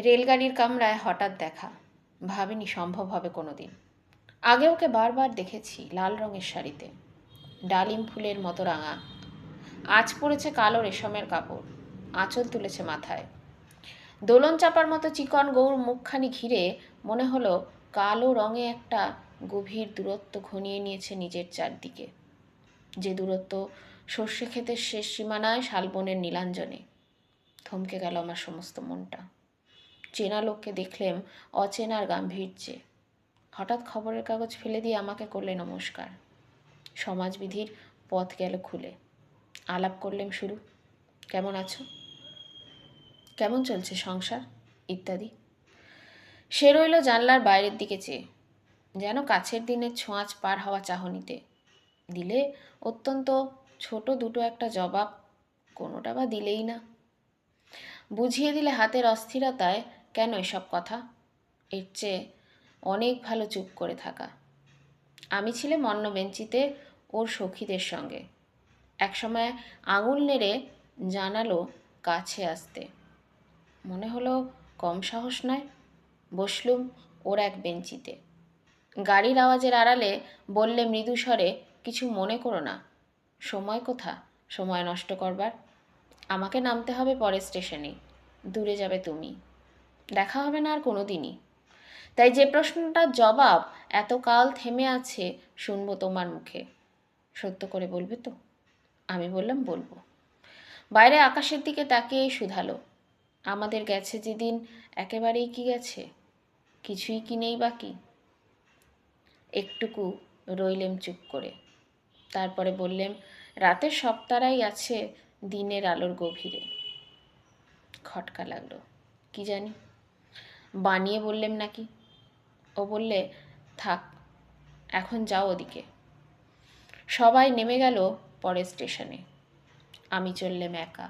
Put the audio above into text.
রেলগাড়ির কামরায় হঠাৎ দেখা, ভাবিনি সম্ভব হবে কোনো দিন। আগে ওকে বারবার দেখেছি লাল রঙের শাড়িতে, ডালিম ফুলের মতো রাঙা। আজ পড়েছে কালো রেশমের কাপড়, আঁচল তুলেছে মাথায়। দোলন চাপার মতো চিকন গৌর মুখখানি ঘিরে মনে হলো কালো রঙে একটা গভীর দূরত্ব ঘনিয়ে নিয়েছে নিজের চারদিকে, যে দূরত্ব সর্ষে ক্ষেতের শেষ সীমানায় শালবনের নীলাঞ্জনে। থমকে গেল আমার সমস্ত মনটা। চেনা লোককে দেখলেম অচেনার গাম্ভীর্যে। হঠাৎ খবরের কাগজ ফেলে দিয়ে আমাকে করলে নমস্কার। সমাজবিধির পথ গেল খুলে। আলাপ করলেম শুরু। কেমন আছো, কেমন চলছে সংসার ইত্যাদি। সে রইল জানলার বাইরের দিকে চেয়ে, যেন কাছের দিনের ছোঁয়াচ পার হওয়া চাহনিতে। দিলে অত্যন্ত ছোট দুটো একটা জবাব, কোনোটা বা দিলেই না। বুঝিয়ে দিলে হাতের অস্থিরতায় কেন এসব কথা, এর চেয়ে অনেক ভালো চুপ করে থাকা। আমি ছিলাম অন্য বেঞ্চিতে ওর সখীদের সঙ্গে। একসময় আঙুল নেড়ে জানালো কাছে আসতে। মনে হলো কম সাহস নয়। বসলুম ওর এক বেঞ্চিতে। গাড়ির আওয়াজের আড়ালে বললে মৃদু স্বরে, কিছু মনে করো না। সময় কোথা সময় নষ্ট করবার? আমাকে নামতে হবে পরের স্টেশনে, দূরে যাবে তুমি, দেখা হবে না আর কোনো দিনই। তাই যে প্রশ্নটার জবাব এতকাল থেমে আছে শুনবো তোমার মুখে। সত্য করে বলবে তো? আমি বললাম বলবো। বাইরে আকাশের দিকে তাকিয়েই শুধালো, আমাদের গেছে যেদিন একেবারেই কি গেছে, কিছুই কি নেই বাকি? একটুকু রইলেম চুপ করে। তারপরে বললেম, রাতের সব তারাই আছে দিনের আলোর গভীরে। খটকা লাগলো, কি জানি বানিয়ে বললেম নাকি। ও বললে, থাক এখন যাও ওদিকে। সবাই নেমে গেল পরের স্টেশনে। আমি চললেম একা।